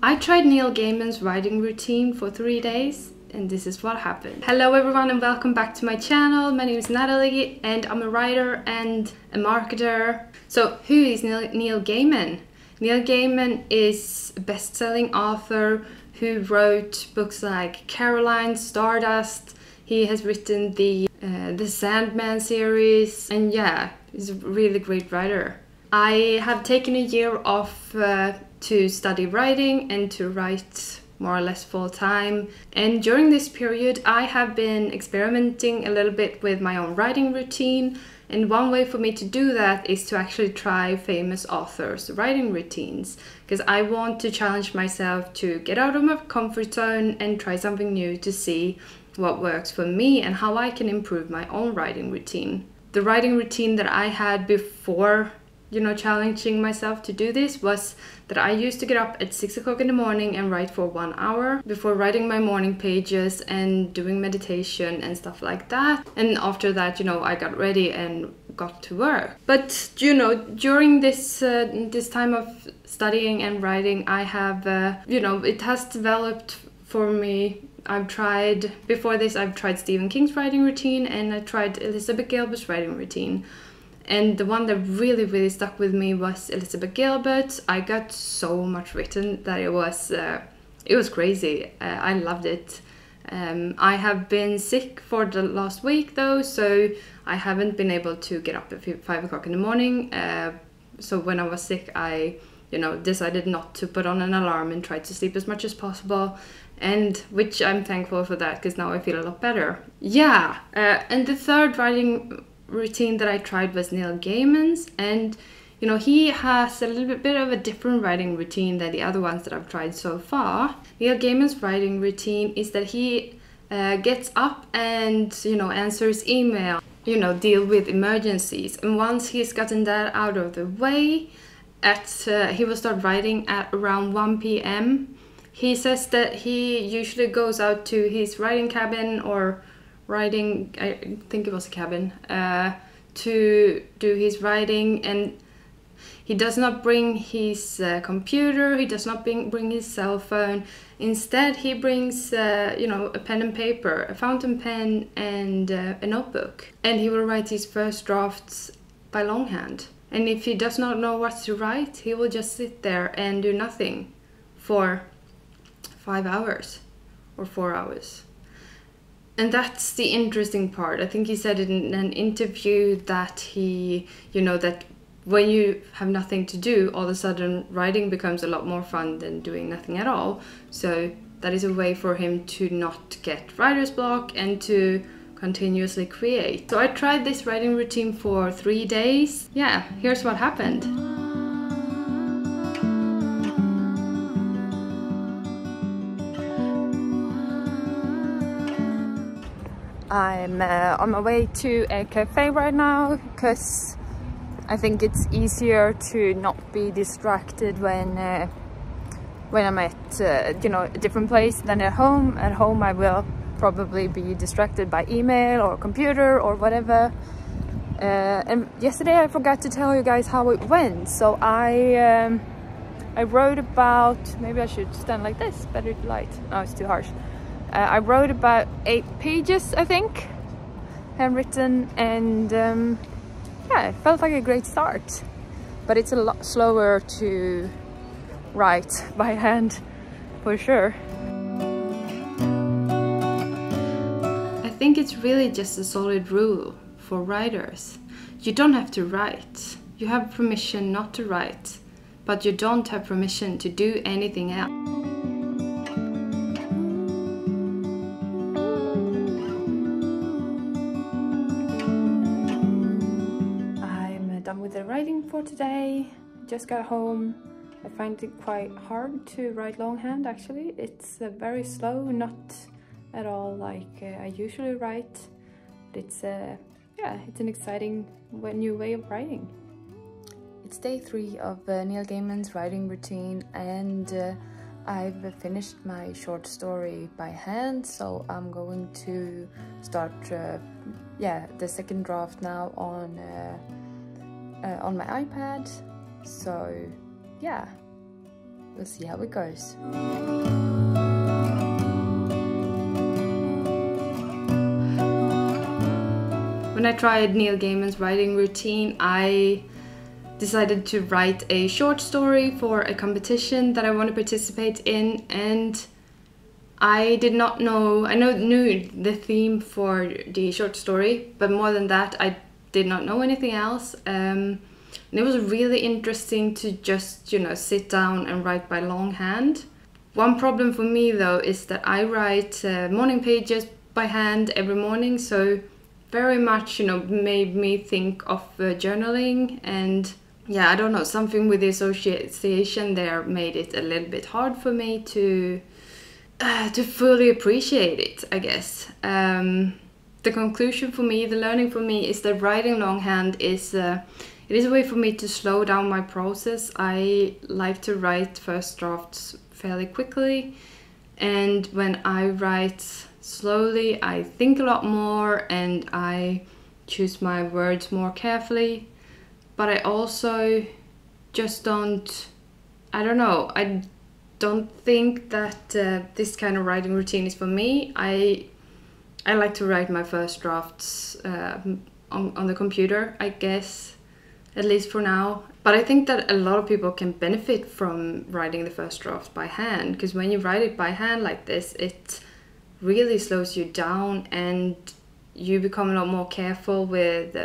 I tried Neil Gaiman's writing routine for 3 days and this is what happened. Hello everyone and welcome back to my channel. My name is Natalie and I'm a writer and a marketer. So who is Neil Gaiman? Neil Gaiman is a best-selling author who wrote books like Caroline, Stardust. He has written the Sandman series, and yeah, he's a really great writer. I have taken a year off to study writing and to write more or less full time. And during this period, I have been experimenting a little bit with my own writing routine. And one way for me to do that is to actually try famous authors' writing routines, because I want to challenge myself to get out of my comfort zone and try something new to see what works for me and how I can improve my own writing routine. The writing routine that I had before, challenging myself to do this was that I used to get up at 6 o'clock in the morning and write for 1 hour before writing my morning pages and doing meditation and stuff like that. And after that, I got ready and got to work. But, during this time of studying and writing, I have, it has developed for me. Before this, I've tried Stephen King's writing routine and I tried Elizabeth Gilbert's writing routine. And the one that really stuck with me was Elizabeth Gilbert. I got so much written that it was crazy. I loved it. I have been sick for the last week though, so I haven't been able to get up at 5 o'clock in the morning. So when I was sick, I decided not to put on an alarm and try to sleep as much as possible. And which I'm thankful for that, because now I feel a lot better. Yeah, and the third writing routine that I tried was Neil Gaiman's, and he has a little bit of a different writing routine than the other ones that I've tried so far. Neil Gaiman's writing routine is that he gets up and answers email, deal with emergencies, and once he's gotten that out of the way, he will start writing at around 1 p.m. He says that he usually goes out to his writing cabin or writing, I think it was a cabin, to do his writing, and he does not bring his computer, he does not bring his cell phone. Instead he brings a pen and paper, a fountain pen and a notebook, and he will write his first drafts by longhand. And if he does not know what to write, he will just sit there and do nothing for 5 hours or 4 hours. And that's the interesting part. I think he said in an interview that that when you have nothing to do, all of a sudden writing becomes a lot more fun than doing nothing at all. So that is a way for him to not get writer's block and to continuously create. So I tried this writing routine for 3 days. Yeah, here's what happened. I'm on my way to a cafe right now because I think it's easier to not be distracted when I'm at a different place than at home. At home I will probably be distracted by email or computer or whatever. And yesterday I forgot to tell you guys how it went. So I wrote about, maybe I should stand like this, better light. No, it's too harsh. I wrote about 8 pages, I think, handwritten, and yeah, it felt like a great start. But it's a lot slower to write by hand, for sure. I think it's really just a solid rule for writers. You don't have to write. You have permission not to write, but you don't have permission to do anything else. With the writing for today. Just got home. I find it quite hard to write longhand actually. It's very slow, not at all like I usually write. But it's it's an exciting new way of writing. It's day 3 of Neil Gaiman's writing routine, and I've finished my short story by hand, so I'm going to start the second draft now on my iPad. So yeah, we'll see how it goes. When I tried Neil Gaiman's writing routine, I decided to write a short story for a competition that I want to participate in, and I did not know, knew the theme for the short story, but more than that, I did not know anything else. And it was really interesting to just, sit down and write by longhand. One problem for me though is that I write morning pages by hand every morning, so very much, made me think of journaling, and yeah, I don't know, something with the association there made it a little bit hard for me to fully appreciate it, I guess. The conclusion for me, the learning for me, is that writing longhand is it is a way for me to slow down my process. I like to write first drafts fairly quickly, and when I write slowly, I think a lot more and I choose my words more carefully. But I also just I don't think that this kind of writing routine is for me. I like to write my first drafts on the computer, I guess, at least for now. But I think that a lot of people can benefit from writing the first draft by hand, because when you write it by hand like this, it really slows you down and you become a lot more careful with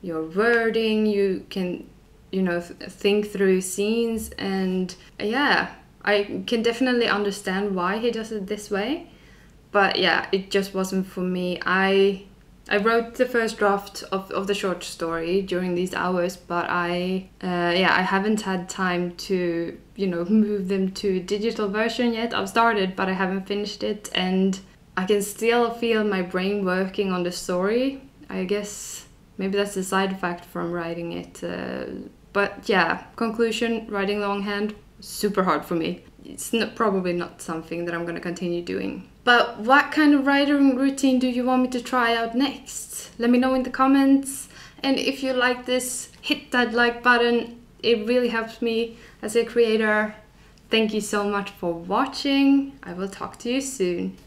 your wording. You can, think through scenes, and yeah, I can definitely understand why he does it this way. But yeah, it just wasn't for me. I wrote the first draft of the short story during these hours, but I haven't had time to, move them to digital version yet. I've started, but I haven't finished it, and I can still feel my brain working on the story. I guess maybe that's a side effect from writing it. But yeah, conclusion, writing longhand, super hard for me. It's probably not something that I'm going to continue doing. But what kind of writing routine do you want me to try out next? Let me know in the comments. And if you like this, hit that like button. It really helps me as a creator. Thank you so much for watching. I will talk to you soon.